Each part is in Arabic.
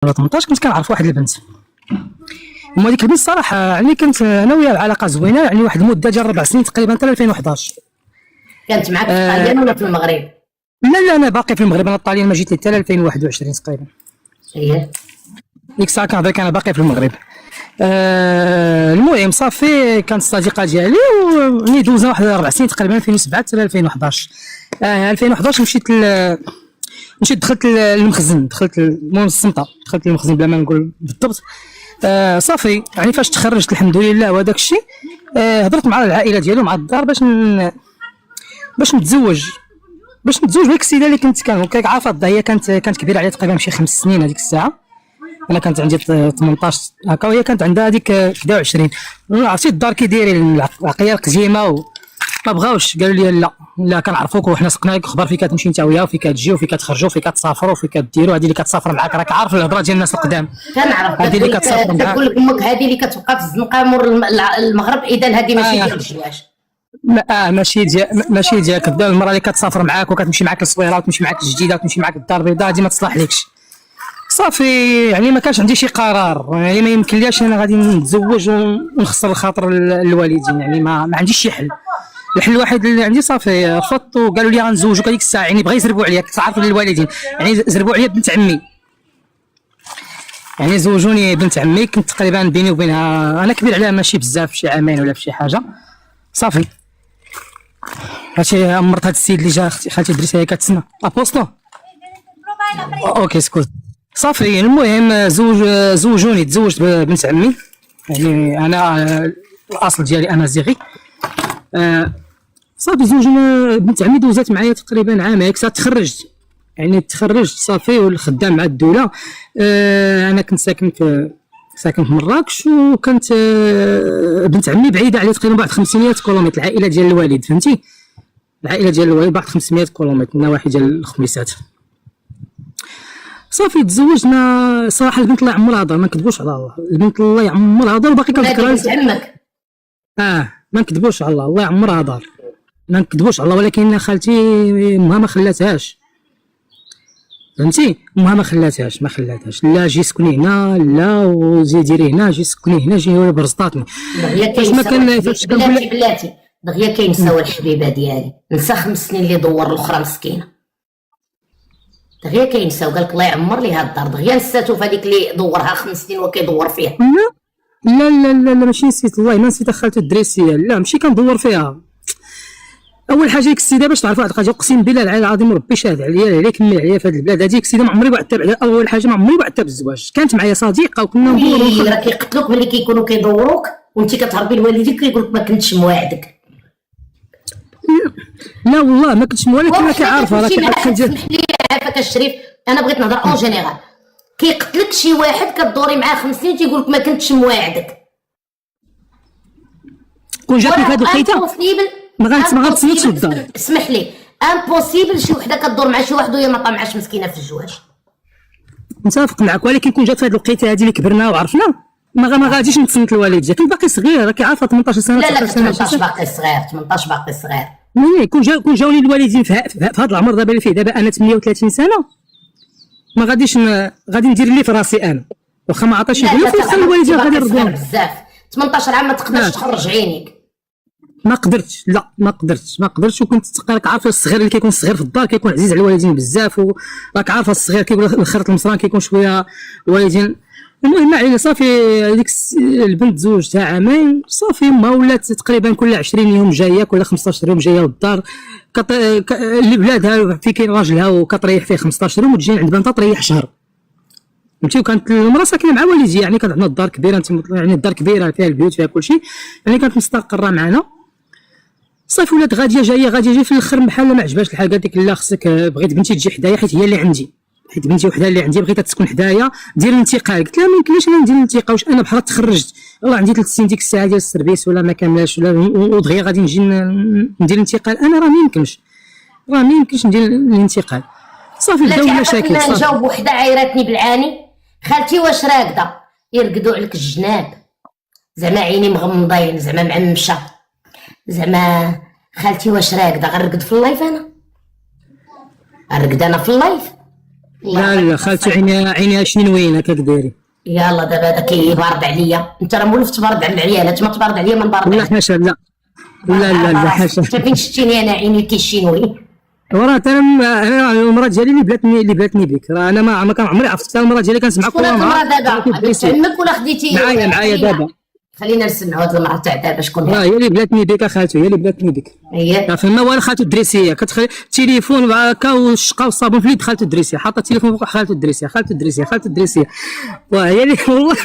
18 كنت كنعرف واحد البنت. هما ديك البنت الصراحه يعني كنت انا وياها علاقه زوينه، يعني واحد المده ديال 4 سنين تقريبا حتى 2011. كانت معاك في الطاليان ولا في المغرب؟ لا انا باقي في المغرب، انا الطاليان ما جيت حتى 2021 تقريبا. اييه ديك الساعه كنهضر انا باقي في المغرب. المهم صافي كانت صديقه ديالي وني دوزنا واحد 4 سنين تقريبا 2007 حتى 2011. 2011 مشيت دخلت للمخزن، دخلت المهم الصمته، دخلت للمخزن بلا ما نقول بالضبط. صافي يعني فاش تخرجت الحمد لله وهذاك الشيء، هضرت مع العائله ديالي ومع الدار باش نتزوج بديك السيده اللي كنت عارفه. هي كانت كبيره عليا تقريبا شي 5 سنين هذيك الساعه. انا كانت عندي 18 هكا وهي كانت عندها هذيك 21. عرفتي الدار كي دايرين العقليه القديمه ما بغاوش، قالوا لي لا كنعرفوك وحنا سقنا لك خبر فين كتمشي انت وياه وفين كتجي وفين كتخرجوا وفين كتسافروا وفين كديروا. هذه اللي كتسافر معاك راك عارف الهضره ديال الناس القدام. كنعرف هذه اللي كتسافر معاك كتقول لك امك هذه اللي كتبقى في الزنقه مور المغرب، اذا هذه ماشي ديال الزواج. ماشي ديالك. المراه اللي كتسافر معاك وكتمشي معاك للصويره وتمشي معاك للجديده وتمشي معاك للدار البيضاء هذه ما تصلحلكش. صافي يعني ما كانش عندي شي قرار، يعني ما يمكنليش انا غادي نتزوج ونخسر الخاطر الوالدين، يعني ما عنديش شي حل. الحل الوحيد اللي عندي صافي رفضت وقالوا لي غنزوجوك هذيك الساعه. يعني بغا يزربوا عليا، كنت عارف الوالدين يعني زربوا عليا بنت عمي، يعني زوجوني بنت عمي. كنت تقريبا بيني وبينها انا كبير عليها ماشي بزاف، شي عامين ولا بشي حاجه. صافي هادشي مرت هاد السيد اللي جا خالتي دريسه هي كتسنى ابوستو اوكي سكوت. صافي المهم زوجوني، تزوجت بنت عمي. يعني انا الاصل ديالي انا زيغي. صافي زوجنا بنت عمي دوزات معايا تقريبا عام هيك تخرجت. يعني تخرجت صافي والخدام مع الدوله. انا كنت ساكن في مراكش، وكانت بنت عمي بعيده عليا تقريبا بعد 500 كيلومتر. العائله ديال الوالد فهمتي، العائله ديال الوالد بعد 500 كيلومتر من نواحي ديال الخميسات. صافي تزوجنا. صراحه البنت الله يعمرها دار، ما نكذبوش على الله، البنت الله يعمرها دار وباقي كنذكرها. بنت عمك؟ ما نكذبوش على الله يعمرها دار، ما نكذبوش على الله. ولكن خالتي امها ما خلاتهاش، فهمتي، امها ما خلاتهاش لا جي سكني هنا، لا وزي ديري هنا، جي سكني هنا، جي هو برزطاتني. بلاتي دغيا كينساو الحبيبه ديالي، نسى 5 سنين اللي دور الاخرى مسكينه، دغيا كينساو. قالك الله يعمر لي هاد الدار، دغيا نساتو في هذيك اللي دورها 5 سنين وكيدور فيها. لا ماشي نسيت، والله ما نسيت خالتي الدريسيه، لا ماشي كندور فيها. اول حاجه ديك السيده باش تعرفوا واحد الحاجه، اقسم بالله العلي العظيم ربي شاهد عليا كمل عليا في هذه البلاد. هذيك السيده ما عمري وعدتها عليها. اول حاجه ما عمري وعدتها بالزواج، كانت معايا صديقه وكنا ندوروا. راه كيقتلوك ملي كيكونوا كيدوروك وانت كتهربي لوالديك كيقول لك ما كنتش مواعدك. لا والله ما كنتش، ولكن انا كعارفه راه اسمح لي عافاك الشريف، انا بغيت نهضر اون جينيرال. كيقتلك شي واحد كدوري معاه 5 سنين تيقول لك ما كنتش مواعدك، كون جاتني في هذه الوقيته ما غنتصنتش للدار. اسمح لي، امبوسيبل شي وحده كدور مع شي واحد وهي ما طامعاش مسكينه في الزواج. متفق معك، ولكن كون جات في هذه الوقيته هذه اللي كبرنا وعرفنا ما غاديش نتصنت للوالد. كنت باقي صغير، راكي عارفه 18 سنه. لا 18 باقي صغير، 18 باقي صغير. كون جاوني الوالدين في هذا العمر دابا اللي فيه دابا انا 38 سنه، ما غاديش غادي ندير اللي في راسي انا، واخا ما عطاش يقول لك الوالدين غادي يرضوا بزاف. 18 عام ما تقدرش تخرج عينيك. ما قدرتش، لا ما قدرتش. وكنت راك عارفه الصغير اللي كيكون صغير في الدار كيكون عزيز على الوالدين بزاف، وراك عارفه الصغير كيقول الخرط المصران كيكون شويه الوالدين. المهم ما علينا. صافي هذيك البنت تزوجتها عامين. صافي امها ولات تقريبا كل 20 يوم جايه، كل 15 يوم جايه للدار. اللي بلادها في كاين راجلها وكتريح فيه 15 يوم وتجي عند بنتها تريح شهر، فهمتي. وكانت المراه ساكنه مع والدي، يعني كانت عندنا الدار كبيره، يعني الدار كبيره فيها البيوت فيها كل شيء، يعني كانت مستقره معنا. صافي ولات غاديه في الاخر بحال ما عجبهاش الحال. قالت لك لا خصك، بغيت بنتي تجي حدايا حيت هي اللي عندي، حيت بنتي وحده اللي عندي بغيتها تسكن حدايا، دير الانتقال. قلت لها ما يمكنليش انا ندير الانتقال، واش انا بحال تخرجت والله عندي 3 سنين ديك الساعه ديال السيرفيس ولا ما كاملاش ولا ودغيا غادي نجي ندير الانتقال. انا راه ما يمكنش ندير الانتقال. صافي بداو المشاكل. صافي نجاوب وحده عايراتني بالعاني، خالتي واش راكده؟ يرقدوا عليك الجناب، زعما عيني مغمضين، زعما معمشه، زعما خالتي واش راكده؟ غنرقد في اللايف، انا غنرقد انا في اللايف. الله لا يعطيك لا خالته عينيها شنوين هكاك دايرين. يلا دابا هذا كيبارد عليا، انت راه مولف تبارد على العيالات، ما تبارد عليا ما نبارد لا عليك. حاشا لا. لا حاشا. انت فين شفتيني انا عيني كيشينوي؟ وراه انا المراه ديالي اللي بلاتني بك، راه انا ما كان عمري عرفت حتى المراه ديالي كنسمعك شكون كل هاد المرا نهار. دابا؟ بنت عمك ولا خديتي؟ معايا دابا. خلينا نسمعوا هاد المرا تاع دابا شكون راه هي؟ هي اللي بلاتني بك اخاتو، هي اللي بلاتني بك. هي فما والو خالته الدريسيه كتخلي التليفون هكا والشقه والصابون في اليد خالته الدريسيه، حاطه التليفون فوق خالته الدريسيه. وهي اللي والله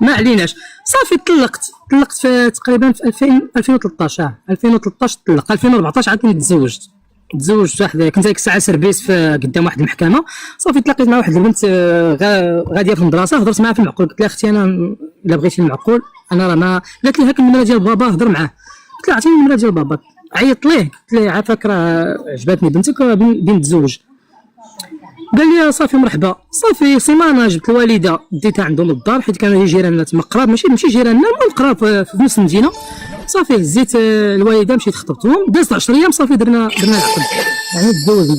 ما عليناش. صافي طلقت في تقريبا في 2013 2013 طلق 2014 عاد كنت تزوجت واحد، كنت ديك الساعه سربيس في قدام واحد المحكمه. صافي تلاقيت مع واحد البنت غاديه في المدرسه، هضرت معاها في المعقول، قلت لها اختي انا الا بغيتي المعقول انا راه ما، قالت لي هاك النمره ديال بابا هضر معاه. قلت لها عطيني النمره ديال بابا، عيطت ليه قلت ليه عافاك راه عجبتني بنتك بغيت نتزوج. قال لي صافي مرحبا. صافي سيمانه جبت الوالده ديتها عندهم الدار حيت كانوا جيراننا تما قراب، ماشي جيراننا المهم قراب في نفس المدينه. صافي هزيت الوالده مشيت خطبتهم، دازت 10 ايام صافي درنا العقد يعني تزوجنا.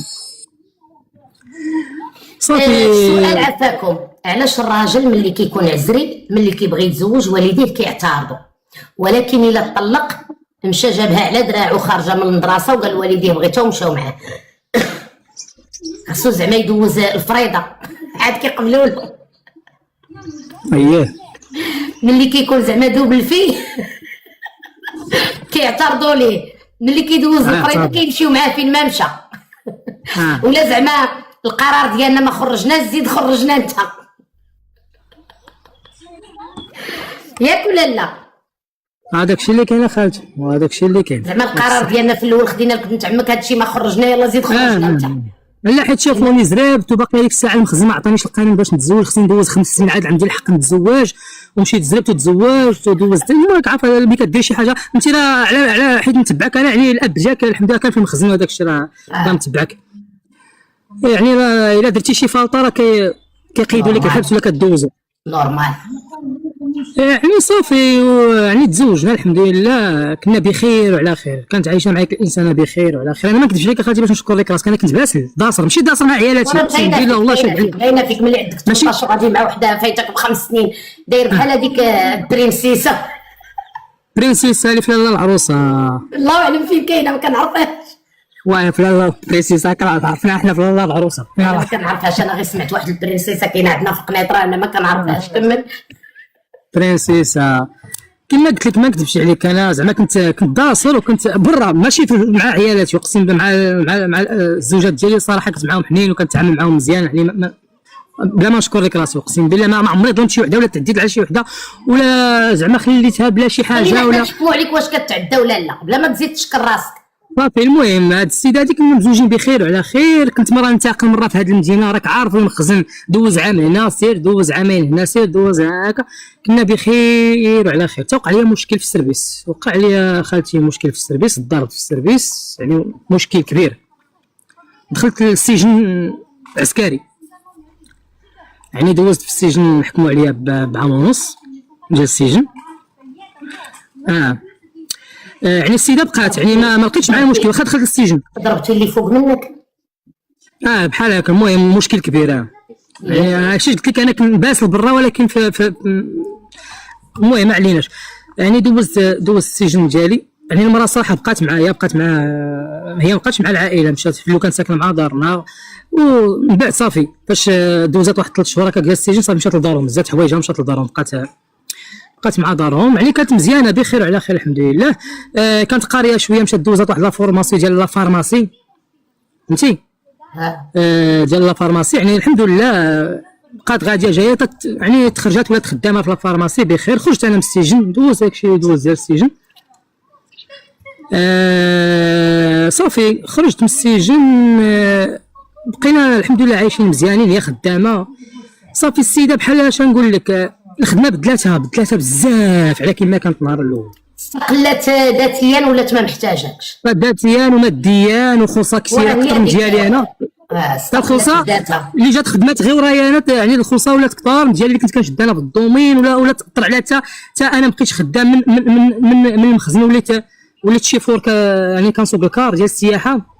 صافي السؤال عفاكم، علاش الراجل ملي كيكون عزري ملي كيبغي يتزوج والديه كيعترضوا، ولكن الا طلق مشى جابها على دراعو خارجه من المدرسه وقال لوالديه بغيتها ومشاو معاه؟ خاصو زعما يدوز الفريضه عاد كيقبلوا له. اييه ملي كيكون زعما دوبل فيه كيعترضوا ليه، ملي كيدوز الفريضه كيمشيو معاه فين ما مشى. ولا زعما القرار ديالنا ما خرجناش زيد خرجنا انت، ياك ولا لا؟ هذاك الشيء اللي كاين اخالتي، وهذاك الشيء اللي كاين زعما القرار ديالنا في الاول خدينا لك بنت عمك، هادشي ما خرجنا يلا زيد خرجنا انت. لا حيت شافوني زرابت وباقي هذيك الساعه المخزن ما عطانيش القانون باش نتزوج، خصني ندوز 5 سنين عاد عندي الحق نتزوج، ومشيت زربت وتزوجت ودوزت. المهم عارف ملي كدير شي حاجه انت راه على حيت نتبعك انا، يعني الاب ديالك الحمد لله كان في المخزن وهذاك الشيء راه كنتبعك. يعني الا درتي شي فلطه راه كيقيدوا لك الحبس ولا كدوزو نورمال. يعني صافي يعني تزوجنا الحمد لله، كنا بخير وعلى خير، كانت عايشه معاك الانسانه بخير وعلى خير. انا ما نكذبش عليك اخاتي باش نشكر لك راسك، انا كنت باسل داصر ماشي داصر مع عيالاتي اقسم بالله والله شاد باينه فيك ملي عندك 18 غادي مع وحده فايتك ب5 سنين داير بحال هذيك البرنسيسه اللي في لاله العروسه. الله اعلم فين كاينه ما كنعرفهاش. واه في لاله البرنسيسه كنعرفنا احنا في لاله العروسه. ما كنعرفهاش انا، غير سمعت واحد البرنسيسه كاينه عندنا في قنيطره انا ما كنعرفهاش. كمل. برنسيسه كما قلت لك ما نكذبش عليك، انا زعما كنت داصر وكنت برا ماشي مع عيالاتي، اقسم بالله مع الزوجات ديالي صراحه كنت معاهم حنين وكنتعامل معاهم مزيان، يعني بلا ما نشكر لك راسي اقسم بالله ما عمري ظلمت شي وحده ولا تعديت على شي وحده ولا زعما خليتها بلا شي حاجه ولا نحكموا عليك واش كتعدى ولا لا بلا ما تزيد تشكر راسك. صافي. المهم هاد السيده هادي كنا مزوجين بخير وعلى خير، كنت مرة ننتقل مرة في هاد المدينة راك عارف المخزن، دوز عام هنا سير دوز عامين هنا سير دوز هكا، كنا بخير وعلى خير. توقع لي مشكل في السيرفيس، وقع لي خالتي مشكل في السيرفيس، الضرب في السيرفيس يعني مشكل كبير، دخلت للسجن عسكري، يعني دوزت في السجن حكموا عليا بعام ونص ديال السجن. يعني السيده بقات يعني ما لقيتش معايا مشكل، واخا دخلت للسجن ضربتي اللي فوق منك. بحال هكا. المهم مشكل كبير. يعني هادشي قلت لك انا كنت باسل برا ولكن في المهم ما عليناش. يعني دوزت السجن ديالي. يعني المراه صراحه بقات مع هي ما بقاتش مع العائله، مشات في اللي كان ساكنه مع دارنا، ومن بعد صافي فاش دوزات واحد 3 شهور هكا جالس السجن صافي مشات لدارهم، هزات حوايجها مشات لدارهم، بقات مع دارهم. يعني كانت مزيانه بخير وعلى خير الحمد لله. كانت قاريه شويه، مشات دوزات واحد لا فورماسي ديال لا فارماسي فهمتي، ديال لا فارماسي. يعني الحمد لله بقات غاديه جايه يعني تخرجات ولات خدامه في لا فارماسي بخير. خرجت انا من السجن، دوز داكشي دوز ديال السجن. صافي خرجت من السجن، بقينا الحمد لله عايشين مزيانين، هي خدامه صافي. السيده بحال اش نقول لك الخدمه بدلاتها بزاف على كيما كانت النهار الاول، قلت ذاتيا ولات ما محتاجاكش ذاتيا وماديا وخصها كثير اكثر من ديالي انا. حتى الخصها اللي جات خدمات غير ورايا انا، يعني الخصها ولات كثار من ديال اللي كنت كنشد انا بالدومين ولا تاثر عليها حتى انا ما بقيتش خدام من المخزن، وليت شيفور يعني كنسوق الكار ديال السياحه.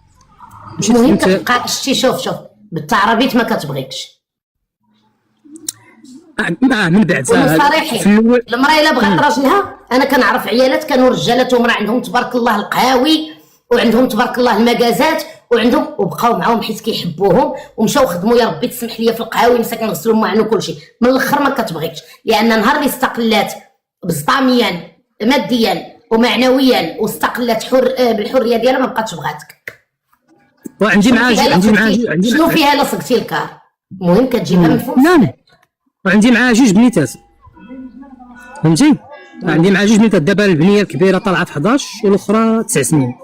المهم كتبقى شتي شوف بالتعربيت ما كتبغيكش. من بعد صريحين، في الاول المراه الا بغات راجلها، انا كنعرف عيالات كانوا رجالات ومراه عندهم تبارك الله القهاوي وعندهم تبارك الله المكازات وعندهم وبقاو معاهم حيت كيحبوهم ومشاو خدموا يا ربي تسمح لي في القهاوي مساكن نغسلوا معنا وكل شيء. من الاخر ما كتبغيكش، لان نهار اللي استقلات بسطاميا ماديا ومعنويا واستقلت بالحريه ديالها ما بقاتش بغاتك. وعندي معاه شنو فيها لصقتي الكار؟ المهم كتجيبها من فوق. نعم، وعندي معاه جوج بنيتات فهمتي. عندي معاه جوج بنيتات، دابا البنيه الكبيره طالعه في 11 والاخرى 9 سنين.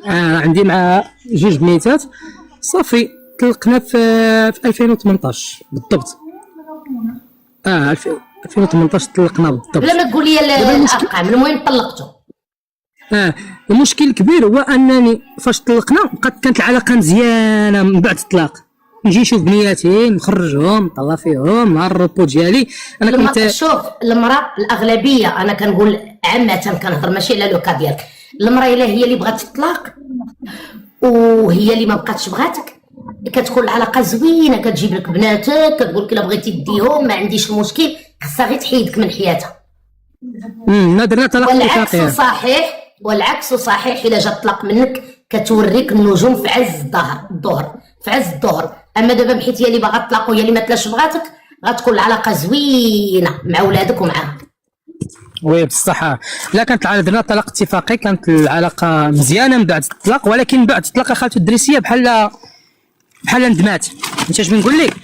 عندي معاه جوج بنيتات صافي. طلقنا في 2018 بالضبط. 2018 طلقنا بالضبط. بلا ما تقول لي الارقام، المهم طلقتو. المشكل الكبير هو انني فاش طلقنا كانت العلاقه مزيانه. من بعد الطلاق نجي نشوف بنياتي نخرجهم نطلع فيهم نهار الروبو ديالي. انا كنت شوف المراه الاغلبيه، انا كنقول عامه كنهضر ماشي على لوكا ديالك. المراه الا هي اللي بغات تطلق وهي اللي ما بقاتش بغاتك، كتكون العلاقه زوينه، كتجيب لك بناتك، كتقول لك الا بغيتي ديهم ما عنديش المشكل، خصها غير تحيدك من حياتها. درنا طلاق والعكس صحيح، والعكس صحيح. الا جا الطلاق منك كتوريك النجوم في عز الظهر، في عز الظهر. اما دابا بحيث هي اللي باغا تطلق وهي اللي ما تلاش بغاتك، غتكون العلاقه زوينه مع ولادك ومعاها. وي بصح لا، كانت درنا طلاق اتفاقي، كانت العلاقه مزيانه من بعد الطلاق. ولكن من بعد الطلاق خالته الدريسيه بحال ندمات. انت اش بنقول لك؟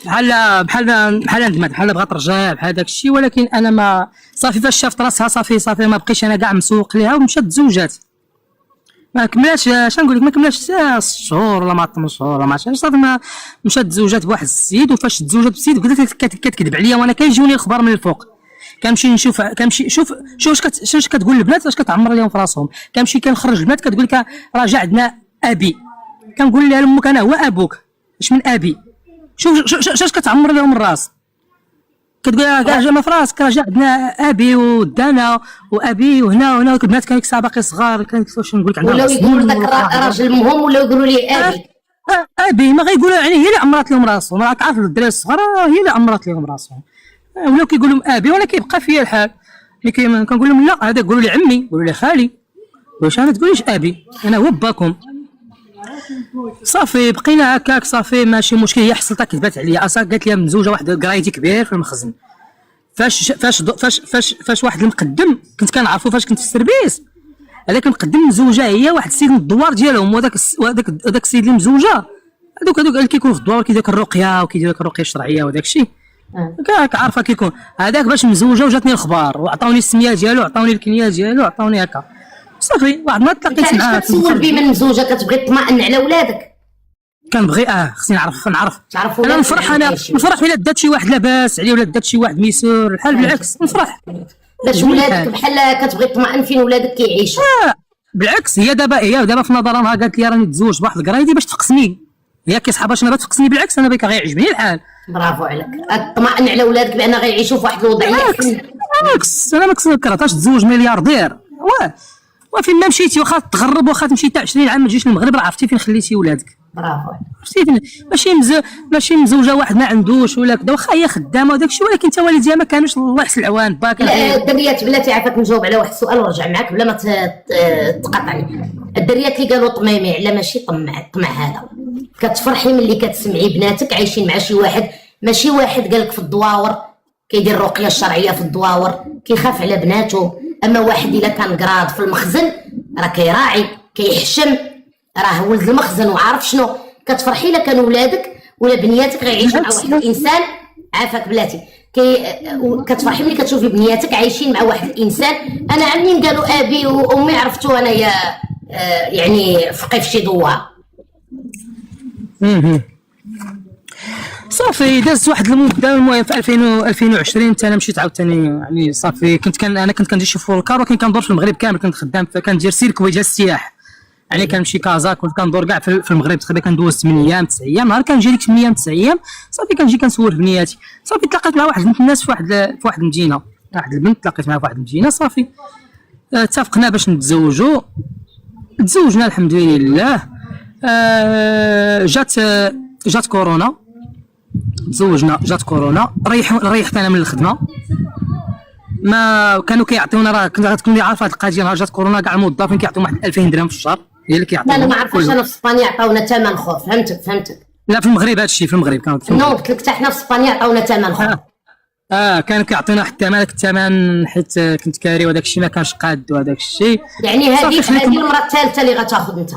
بحال ندمات، بحال بغات ترجع بحال داك الشيء. ولكن انا ما صافي فاش شافت راسها صافي ما بقيتش انا كاع مسوق ليها ومشات تزوجات. ما كملاش، اش نقول لك، ما كملاش 6 شهور ولا ما 8 شهور ولا ما عرفتش صافي ما مشات تزوجات بواحد السيد. وفاش تزوجات بالسيد بدات كتكذب عليا، وانا كيجوني الخبر من الفوق. كنمشي نشوف، شوف اش كتقول البنات، اش كتعمر لهم في راسهم. كنمشي كنخرج البنات كتقول لك راه جا عندنا ابي. كنقول لها لامك انا هو ابوك، اش من ابي؟ شوف اش كتعمر لهم الراس. كتقول لها كاع جا ما في راسك، راه جا عندنا ابي ودانا وابي وهنا البنات كانوا كيسا باقي صغار. واش نقول لك، عندنا ولاو يقولوا لك راجل مهم، ولا يقولوا لي ابي. ابي ما غيقولوا، يعني هي اللي عمرت لهم راسهم. راك عارف الدراري الصغار هي اللي عمرت لهم راسهم. ولاو كيقول لهم ابي، ولا كيبقى فيا الحال. كنقول لهم لا، هذا قولوا لي عمي، قولوا لي خالي، واش انا تقوليش ابي، انا هو باكم. صافي بقينا هكاك، صافي ماشي مشكل. هي حصلتها كذبات عليا اصلا، قالت لي مزوجه واحد كرايتي كبير في المخزن. فاش واحد المقدم كنت كنعرفو فاش كنت في السيرفيس، هذاك المقدم مزوجه هي واحد السيد من الدوار ديالهم. وهذاك السيد اللي مزوجه هذوك اللي كيكونوا في الدوار كيدير الرقيه وكيدير الرقيه الشرعيه وداك الشيء. كاك عارفه كيكون هذاك باش مزوجه. وجاتني الخبار وعطاوني السميه ديالو، عطاوني الكنيه ديالو، عطاوني هكا. صافي واحد ما تلاقيت معاه. علاش كتسول بي من مزوجه؟ كتبغي تطمئن على ولادك. كنبغي خصني نعرف. تعرفوا انا نفرح الا دات شي واحد لاباس عليه ولا دات شي واحد ميسور الحال، بالعكس نفرح. باش ولادك بحال كتبغي تطمئن فين ولادك كيعيشوا. بالعكس هي دابا في نظرها قالت لي راني تزوج بواحد الكرايدي باش تفقسني. هي كيصحابها شنو باش تفقسني؟ بالعكس انا بك غيعجبني الحال. برافو عليك، تطمئن على ولادك بان غيعيشوا في واحد الوضعيه احسن. بالعكس انا ما كرهتهاش تزوج ملياردير. وفين ما مشيتي واخا تغرب، واخا تمشي حتى 20 عام ما تجيش للمغرب، راه عرفتي فين خليتي ولادك. برافو. ماشي مزوجه واحد ما عندوش ولا كذا، واخا هي خدامه وداك الشيء، ولكن حتى والديها ما كانوش الله يحسن العوان باك. الدريات بلاتي عافاك نجاوب على واحد السؤال ونرجع معاك بلا ما تقاطعني. الدريات اللي قالوا طميمي على ماشي طمع هذا، كتفرحي ملي كتسمعي بناتك عايشين مع شي واحد، ماشي واحد قالك في الدواور كيدير الرقيه الشرعيه في الدواور كيخاف على بناته. اما واحد الا كان قراض في المخزن راه كيراعي كيحشم، راه ولد المخزن وعارف شنو. كتفرحي الا كانوا ولادك ولا بنياتك غيعيشوا مع واحد الانسان عافاك بلاتي. كتفرحي ملي كتشوفي بنياتك عايشين مع واحد الانسان. انا عمي قالوا ابي وامي عرفتو انايا يعني فقي في شي دوار. صافي داز واحد المده. المهم في 2020 حتى انا مشيت عاوتاني، يعني صافي انا كنت كندير شي فولكار، ولكن كندور في المغرب كامل. كنت خدام كندير سيرك وجه السياح، يعني كنمشي كازا. كنت كندور كاع في المغرب تقريبا. كندوز 8 ايام 9 ايام، نهار كنجي ديك 8 ايام 9 ايام صافي كنجي كنسول في بنياتي. صافي تلاقيت مع واحد الناس في واحد المدينه، واحد البنت تلاقيت معها في واحد المدينه. صافي اتفقنا باش نتزوجوا، تزوجنا الحمد لله. جات كورونا، تزوجنا، جات كورونا، ريحت انا من الخدمه. ما كانوا كيعطيونا، راه كنت غتكوني عارفه هاد القضيه، نهار جات كورونا كاع الموظفين كيعطيو واحد 2000 درهم في الشهر، هي اللي لا كيعطيونا. انا ما عرفتش، انا في اسبانيا عطاونا ثمن خور. فهمتك. لا في المغرب هادشي، في المغرب كانوا نو قلت لك حتى حنا في اسبانيا عطاونا ثمن خور. كانوا كيعطيونا حتى مالك الثمن، حيت كنت كاري وداك الشيء ما كانش قاد وداك الشيء. يعني هذه المره الثالثه اللي غتاخذ انت؟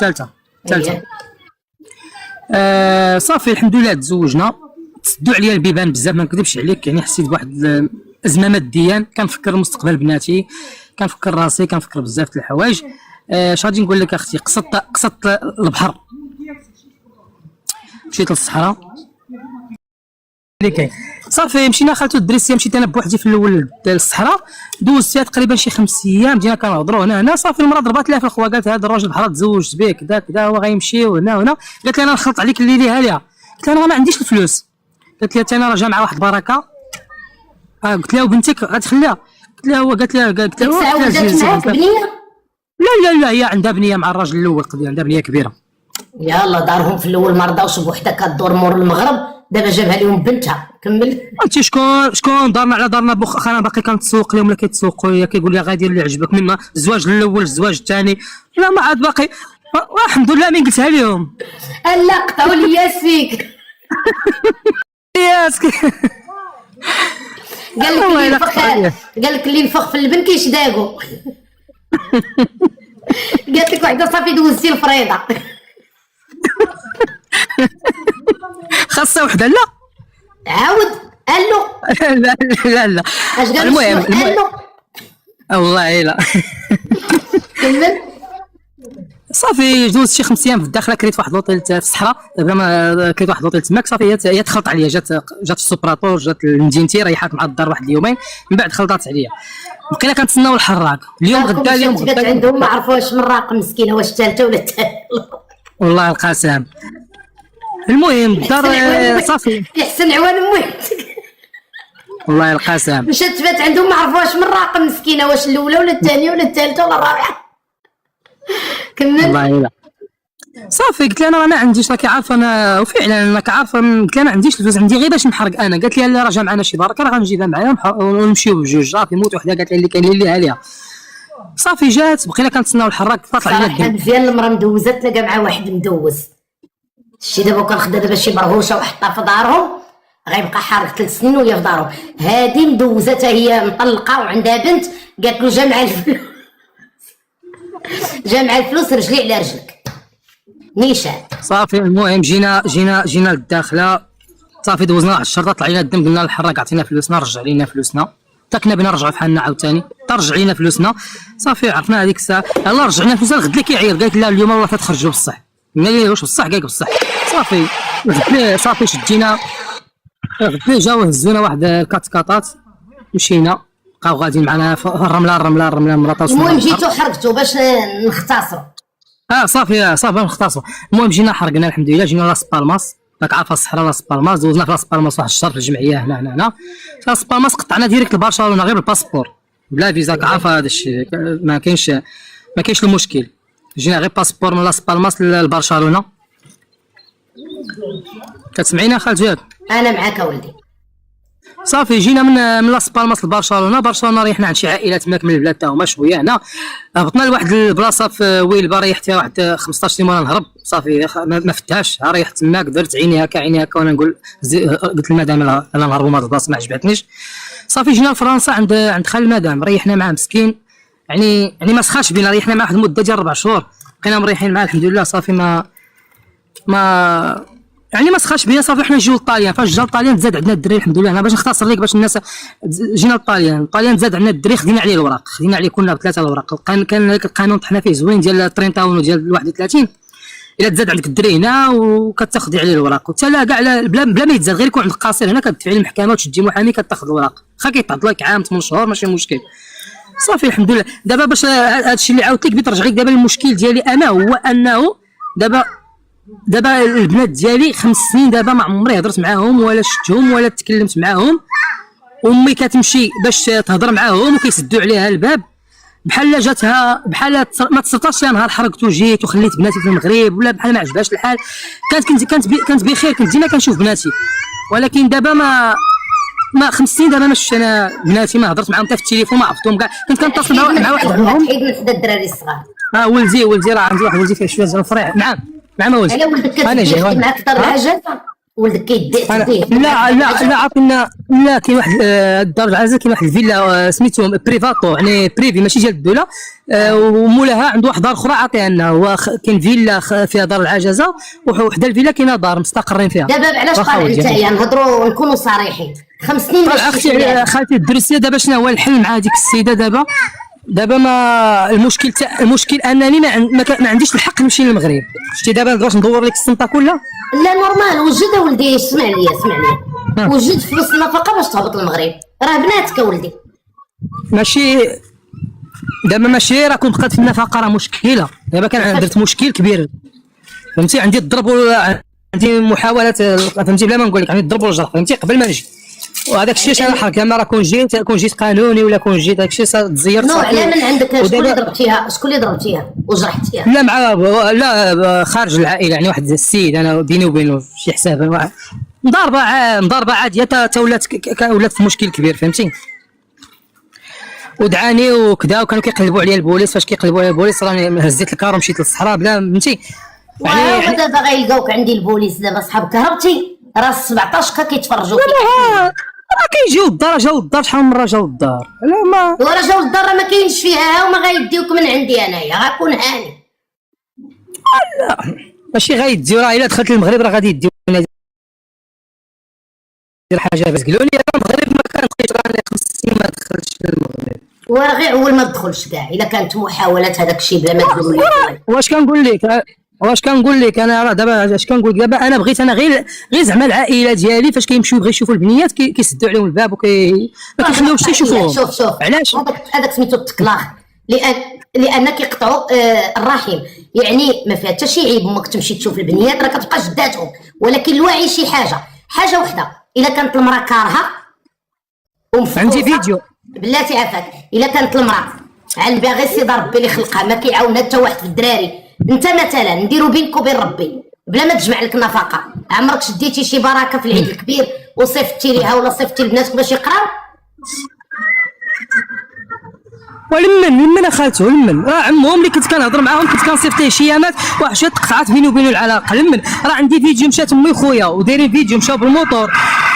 ثالثه. إيه. صافي الحمد لله تزوجنا، تسدوا عليا البيبان بزاف، ما نكذبش عليك، يعني حسيت بواحد الازمه ماديا، كنفكر مستقبل بناتي، كنفكر راسي، كنفكر بزاف د الحوايج. اش غادي نقول لك اختي، قصدت البحر، مشيت للصحراء اللي كاين. صافي مشينا خالتو الدريسيه، مشيت انا بوحدي في الاول للصحراء، دوزت فيها تقريبا شي 5 ايام، بدينا كنهضروا هنا صافي المراه ضربات لها في الخوا، قالت هذا الراجل بحال تزوجت به كذا كذا، هو غيمشي وهنا. قالت لي انا نخلط عليك الليله هاليه، قلت لها انا ما عنديش الفلوس، قالت لي انا راه جا مع واحد بركه. قلت لها وبنتك غتخليها؟ قالت لها ولدت معاك بنيه؟ لا هي عندها بنيه مع الراجل الاول قضيه، عندها بنيه كبيره. يلا دارهم في الاول ما رضاوش بوحده كدور مور المغرب، دابا جابها لهم بنتها. كمل. عرفتي شكون دارنا على دارنا بوخ، انا باقي كنتسوق لهم ولا كيتسوقوا ليا، كيقول لي غادي اللي عجبك، مما الزواج الاول الزواج الثاني، لا ما عاد باقي. الحمد لله من قلتها لهم. لا قطعوا لي ياسيك. ياسك. قال لك اللي نفخ في اللبن كيشداقو. قالت لك وحده صافي دوزتي الفريضه. خاصة وحده لا عاود الو. لا اش قال؟ المهم الو والله لا. كمل. صافي دوزت شي 5 ايام في الداخله، كريت واحد لوطيل في الصحراء، زعما كريت واحد لوطيل تماك. صافي هي تخلط عليا، جات في السوبراتور، جات لمدينتي، ريحات مع الدار واحد اليومين، من بعد خلطات عليا، بقينا كنتسناو الحراق. اليوم غدا اليوم غدا عندهم ما عرفوش من راق مسكينه، واش الثالثه ولا الثالثه. والله القسم. المهم الدار صافي يحسن عوان مويتك. والله القسم مشات تفات عندهم ما عرفوش من راق مسكينه، واش الاولى ولا الثانيه ولا الثالثه ولا الرابعه. كمل. والله لا. صافي قلت لها انا ما عنديش، راكي عارفه انا، وفعلا راك عارفه، قلت لها ما عنديش الفلوس، عندي غير باش نحرق انا. قالت لي لا راه جا معنا شي بركه، راه غنجيبها معايا ونمشيو بجوج. صافي موت وحده، قالت لي اللي كاين اللي عليها. صافي جات، بقينا كنتسناو الحراك، طلع علينا الدم. مزيان المراه مدوزه تلاقى مع واحد مدوز. شتي دابا كان خدا دابا شي برهوشه وحطها في دارهم، غيبقى حارق 3 سنين وهي في دارهم. هادي مدوزه حتى هي مطلقه وعندها بنت، قالت له جا مع الفلوس رجلي على رجلك نيشان. صافي المهم جينا للداخله، صافي دوزنا على الشرطه، طلع لنا الدم، قلنا للحراك عطينا فلوسنا، رجع لينا فلوسنا، حتى كنا بنا نرجعوا بحالنا عاوتاني، رجع لينا فلوسنا. صافي عرفنا هذيك الساعه، يلاه رجعنا فلوسنا. غد لي كيعيط، قالت لا اليوم والله تخرجوا بصح. قلنا ليه واش بصح؟ قال لك بصح. صافي صافي شدينا، غد جاو هزونا واحد الكاتكاطات، مشينا بقاو غاديين معنا في الرمله مرات. المهم جيتو حرقتو باش نختصروا. صافي نختصروا. المهم جينا حرقنا الحمد لله، جينا لاس بالماس، راك عارفه الصحراء لاس بالماس، دوزنا في لاس بالماس واحد الشهر في الجمعيه هنا لاس بالماس، قطعنا ديريكت لبرشلونه غير بالباسبور بلا فيزا، عارفه هذا الشيء ما كاينش المشكل. جينا غير باسبور من لاس بالماس لبرشلونه. كتسمعيني خالتي ياك؟ انا معاك ولدي. صافي جينا من لاس بالماس لبرشلونه، ريحنا عند شي عائلات ماك من البلاد تا هما شويه هنا، هبطنا لواحد البلاصه في ويلبا، ريحت واحد 15 يوم وانا نهرب. صافي ما فتهاش، ريحت تماك، درت عيني هكا وانا نقول قلت للمدام انا نهربوا من هاد البلاصه ما عجبتنيش. صافي جينا لفرنسا عند خال المدام، ريحنا معاه مسكين، يعني ما سخاش بينا، ريحنا معاه واحد المده ديال 4 شهور، بقينا مريحين معاه الحمد لله. صافي ما سخاش بينا. صافي حنا نجيو للطاليان، فاش جا الطاليان تزاد عندنا الدري الحمد لله. انا باش نختصر لك باش الناس، جينا للطاليان تزاد عندنا الدري، خدينا عليه الوراق، خدينا عليه كلنا ب3 الوراق. كان القانون طحنا فيه زوين ديال 30 وديال 31، الا تزاد عندك الدري هنا وكتاخذي عليه الوراق، وحتى لا كاع بلا ما يتزاد، غير يكون عندك قاصر هنا كتدفعي للمحكمه وتشدي محامي كتاخذ الوراق، واخا كيتعطى لك عام 8 شهور ماشي مشكل. صافي الحمد لله. دابا باش هادشي اللي عاودت لك بغيت نرجع لك دابا المشكل ديالي انا هو انه دابا البنات ديالي 5 سنين دابا ما عمري هضرت معاهم ولا شفتهم ولا تكلمت معاهم. امي كتمشي باش تهضر معاهم وكيسدوا عليها الباب، بحال جاتها بحال ما تصرتاش شي نهار حرقت وجيت وخليت بناتي في المغرب، ولا بحال ما عجبهاش الحال. كانت بخير، كنت ديما كنشوف بناتي. ولكن دابا ما 5 سنين دابا ما شفت انا بناتي، ما هضرت معاهم حتى في التليفون، ما عرفتهم كاع. كنت كنتصل مع واحد منهم. حيد من حدا الدراري الصغار. ولدي راه عندي واحد ولدي فيه شويه زعما فريع. نعم ولدي. على ولدك انا جاي كتدي معاك دار العجزه، ولدك كيديه. لا عطينا. لا كاين واحد الدار العزة، كاين واحد الفيلا سميتو بريفاتو، يعني بريفي ماشي ديال الدوله. ومولاها عنده واحد دار اخرى عطيها لنا. هو كاين فيلا فيها دار العجزه، وحده الفيلا كاينه دار مستقرين فيها. دابا علاش طالع نتايا نهضروا ونكونوا صريحين؟ 5 سنين اختي خالتي الدرسيه. دابا شنو هو الحل مع هذيك السيده؟ دابا ما المشكل انني ما عنديش الحق نمشي للمغرب. شتي دابا باش ندور لك السنطه كلها؟ لا نورمال، وجد ولدي. اسمع لي وجد فلوس النفقه باش تهبط للمغرب. راه بناتك ولدي. ماشي راه كنت بقات في النفقه، راه مشكله. دابا كان درت مشكل كبير، فهمتي. عندي الضرب، عندي محاولات، فهمتي، بلا ما نقول لك عندي الضرب والجرح، فهمتي، قبل ما نجي. وهذاك الشيء انا حرك لما راه كون جيت قانوني، ولا كون جيت داك الشيء تزيرت. نو على من عندك؟ شكون اللي ضربتيها وجرحتيها؟ لا لا خارج العائله، يعني واحد السيد انا بيني وبينه شي حساب، مضاربه عاديه، حتى ولات في مشكل كبير، فهمتي. ودعاني وكذا، وكانوا كيقلبوا عليا البوليس. فاش كيقلبوا عليا البوليس راني هزيت الكار ومشيت للصحراء بلا، فهمتي. يعني دابا غيلقاوك عندي البوليس. دابا صحاب كهربتي راه 17 كيتفرجوا فيك. كيجيو الدار، جاو الدار شحال من مره جاو الدار. لا ما ورا جاو الدار راه ما كاينش فيها، وما غيديوك من عندي انايا. غنكون هاني. لا ماشي غيديو، راه الا دخلت للمغرب راه غادي يديو دير حاجه. بس قالوا لي المغرب ما كنبقيش، راني 5 سنين ما دخلتش للمغرب. وراه غير اول ما تدخلش كاع الا كانت محاولات هذاك الشيء بلا ما تقولوا لي. واش كنقول لك انا راه دابا اش كنقول لك؟ دابا انا بغيت، انا غير زعما العائله ديالي فاش كيمشيو بغيو يشوفوا البنيات كيسدوا عليهم الباب ما كيخليوش حتى يشوفوهم. شوف علاش هذاك سميتو التكلاخ؟ لان كيقطعوا الرحم. يعني ما فيها حتى شي عيب امك تمشي تشوف البنيات، راه كتبقى جداتهم. ولكن الوعي شي حاجه وحده. الا كانت المراه كارهه عندي فيديو بلاتي عافاك. الا كانت المراه على باغي سيدي ربي اللي خلقها ما كيعاونها حتى واحد في الدراري. انت مثلا نديرو بينك وبين ربي بلا ما تجمع لك نفقه، عمرك شديتي شي بركه في العيد الكبير وصيفطتي ليها ولا صيفطتي لبناتك باش يقراو؟ ولمن اخالته راه عمهم اللي كنت كنهضر معاهم، كنت كنصيفطيه شيامات واحد شويه تقطعات بيني وبينه العلاقه. راه عندي فيديو مشات امي خويا ودايرين فيديو مشاو بالموطور،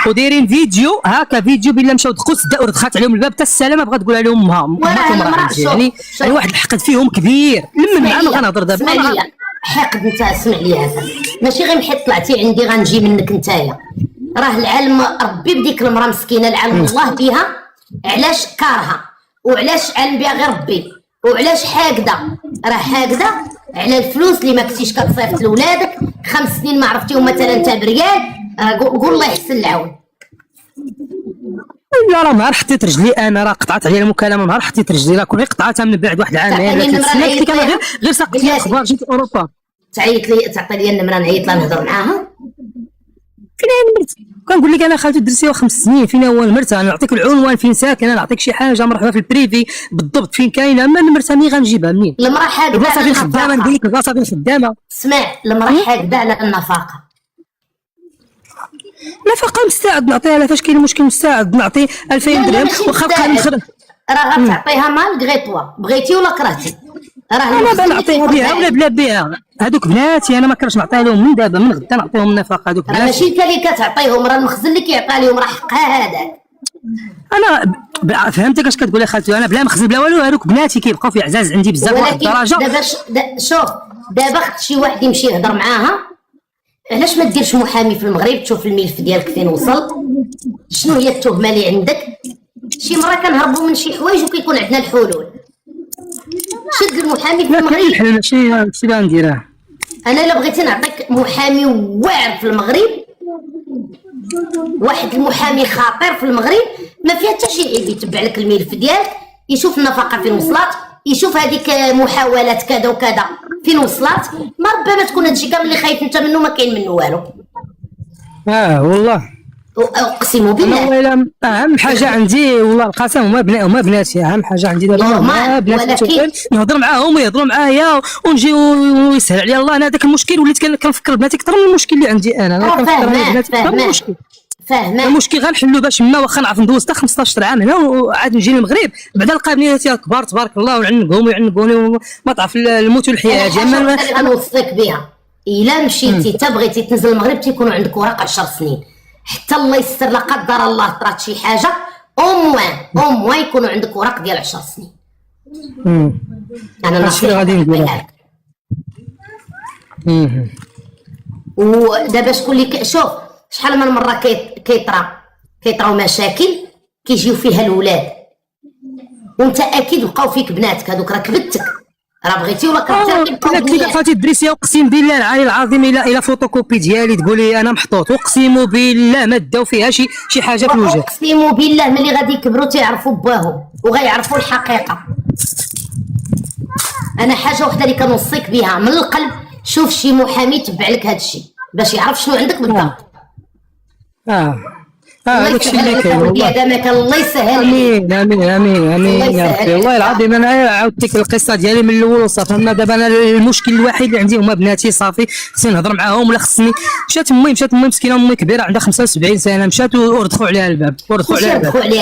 ودايرين فيديو هكا فيديو بلا مشاو دقوا سداو ودخلت عليهم الباب حتى السلامه بغات تقول لهم امها يعني واحد الحقد فيهم كبير. معاهم غنهضر دابا. اسمع لي حقد. انت اسمع لي هذا ماشي غير حيت طلعتي عندي غنجي منك نتايا. راه العالم ربي بديك المراه مسكينه العالم الله بها. علاش كارهه وعلاش علم بها غير ربي وعلاش حاقده؟ راه حاقده على الفلوس اللي ما كنتيش كتصيفط لولادك. 5 سنين ما عرفتيهم مثلا انت بريال. قول الله يحسن العون. لا راه نهار حطيت رجلي انا راه قطعت عليا المكالمه. نهار حطيت رجلي راه كون قطعتها من بعد واحد العامين ولا 3 سنين. كان غير سقط لي اخبار جيت اوروبا. تعيط لي تعطي لي النمره نعيط لها نهضر معاها. فين المرت؟ كنقول لك انا خالتي درسي 5 سنين. فين هو المرت؟ انا نعطيك العنوان فين ساكنه، نعطيك شي حاجه مرحبا في البريفي بالضبط فين كاينه. اما المرت مي غنجيبها منين؟ المراه حاقده البلاصه فين خدامه. نقول لك البلاصه فين خدامه. اسمع المراه حاقده على النفقه. نفقه مستعد نعطيها لها. فاش كاين المشكل مستعد نعطي 2000 درهم واخا بقى نخدم. راه غتعطيها مال غيطوا بغيتي ولا كرهتي. راه انا بنعطيها بها ولا بلا بها. هذوك بناتي انا ما كرهتش نعطيها لهم من دابا من غدا نعطيهم النفقه. هذوك بناتي ماشي انت اللي كتعطيهم، راه المخزن اللي كيعطي لهم، راه حقها هذاك. انا فهمتك اش كتقول يا خالتي. انا بلا مخزن بلا والو. هذوك بناتي كيبقاو في اعزاز عندي بزاف واحد الدرجه. دابا شوف دابا خد شي واحد يمشي يهضر معاها. علاش ما ديرش محامي في المغرب تشوف الملف ديالك فين وصل؟ شنو هي التهمه اللي عندك؟ شي مره كنهربوا من شي حوايج وكيكون عندنا الحلول. شد المحامي في المغرب. الحل ماشي اللي غنديرها انا. الا بغيتي نعطيك محامي واعر في المغرب، واحد المحامي خطير في المغرب ما فيها حتى شي عيب. يتبع لك الملف ديالك، يشوف النفقه فين وصلت، يشوف هذيك محاولات كذا وكذا فين وصلت. ما ربما تكون هادشي كامل اللي خايف انت منه ما كاين منه والو. والله اقسم بالله. والله اهم حاجه عندي والله القسم هما بناتي. اهم حاجه عندي دابا هما بناتي، نهضر معاهم ويهضروا معايا ونجي ويسهل عليا الله. انا هذاك المشكل وليت كنفكر بناتي اكثر من المشكل اللي عندي انا كنفكر بناتي اكثر من المشكل. فاهمه المشكل غنحلو باش ما واخا نعرف ندوز حتى 15 عام هنا وعاد نجي للمغرب بعدا نلقى بنياتي كبار تبارك الله ونعنقهم ويعنقوني وما تعرف الموت والحياه. انا غنوصيك بها، الا مشيتي تبغيتي تنزل المغرب تيكونوا عندك ورق 10 سنين، حتى الله يستر لا قدر الله طرات شي حاجه او يكونوا عندك ورق ديال 10 سنين. انا نصيحه غادي نقولها لك. ودابا شكون اللي شوف شحال من مره كيطراو مشاكل كيجيو فيها الولاد، وانت اكيد بقاو فيك بناتك هذوك، راه كبتك راه بغيتي ولا كرهتي كيبقاو بنياتك. دخلتي الدريسيه اقسم بالله العلي العظيم الى فوتوكوبي ديالي تقولي انا محطوط، اقسم بالله ما داو فيها شي حاجه في الوجه. اقسم بالله ملي غادي يكبروا تيعرفوا باهم وغيعرفوا الحقيقه. انا حاجه وحده اللي كنوصيك بها من القلب، شوف شي محامي تبع لك هذا الشيء باش يعرف شنو عندك بالضبط. هذاك الشيء اللي كاين والله. الله يسهل. امين امين امين امين يا ربي. والله العظيم انا عاودت لك القصه ديالي من الاول وصافي. انا دابا انا المشكل الوحيد اللي عندي هما بناتي صافي، خصني نهضر معاهم ولا خصني. مشات امي مسكينه، امي كبيره عندها 75 سنه، مشات وردخوا عليها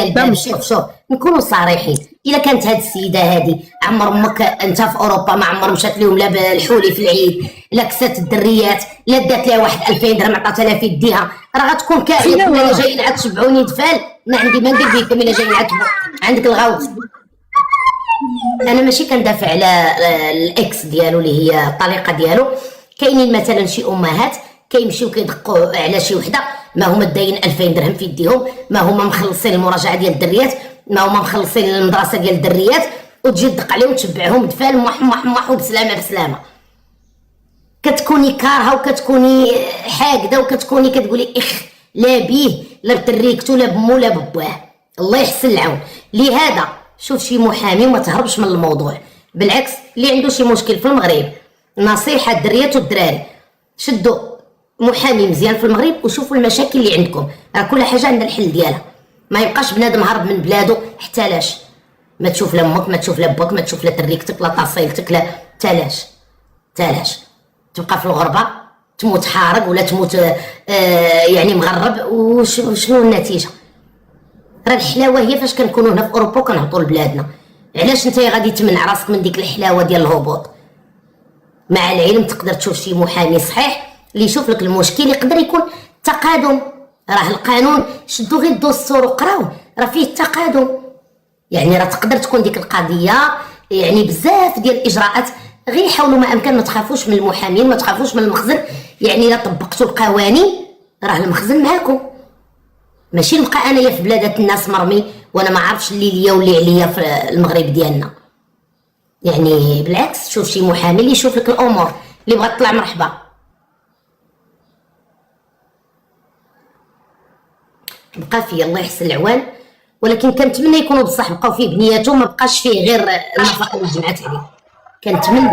الباب شوف نكونوا صريحين. الا كانت هاد السيده هادي عمر امك انت في اوروبا ما عمر مشات لهم لا بالحولي في العيد لا كسات الدريات لا دات لها واحد 2000 درهم عطاتها لها في يديها، راه غتكون كائنه. الا جايين عاد تشبعوني دفال ما عندي ما ندير بيكم. الا جايين عاد عندك الغوت. انا ماشي كندافع على الاكس ديالو اللي هي الطليقه ديالو. كاينين مثلا شي امهات كيمشيو كيدقوا على شي وحده ما هما داين 2000 درهم في يديهم، ما هما مخلصين المراجعه ديال الدريات، ما هما مخلصين المدرسه ديال الدريات، وتجي تدق عليهم وتشبعهم دفال محمح وبسلامه. كتكوني كارهه وكتكوني حاقده وكتكوني كتقولي لا بيه لا بتريكتو لا بمو لا بباه. الله يحسن العون. لهذا شوف شي محامي وما تهربش من الموضوع. بالعكس اللي عنده شي مشكل في المغرب، نصيحه الدريات والدراري، شدوا محامي مزيان في المغرب وشوفوا المشاكل اللي عندكم. راه كل حاجه عندها الحل ديالها. ما يبقاش بنادم هرب من بلادو حتى لاش. ما تشوف لا امك، ما تشوف لا باك، ما تشوف لا تريكتك لا تصيلتك، لا تالاش تبقى في الغربه تموت حارق ولا تموت يعني مغرب. وشنو النتيجه؟ راه الحلاوه هي فاش كنكونوا هنا في اوروبا وكنهبطوا لبلادنا. علاش انت غادي تمنع راسك من ديك الحلاوه ديال الهبوط؟ مع العلم تقدر تشوف شي محامي صحيح اللي يشوف لك المشكل، يقدر يكون تقادم. راه القانون شدوا غير الدستور وقراوه راه فيه التقادم. يعني راه تقدر تكون ديك القضيه يعني بزاف ديال الاجراءات. غير حاولوا ما امكن ما تخافوش من المحامين، ما تخافوش من المخزن. يعني الا طبقتوا القوانين راه المخزن معاكم، ماشي نبقى انايا في بلادات الناس مرمي وانا ما عارفش اللي ليا واللي عليا في المغرب ديالنا. يعني بالعكس شوف شي محامي اللي يشوف لك الامور. اللي بغات تطلع مرحبا. بقى فيه الله يحسن العوان، ولكن كنتمنى يكونوا بصح بقاو فيه بنياتهم، ما بقاش فيه غير النفقه اللي جمعت عليه. كنتمنى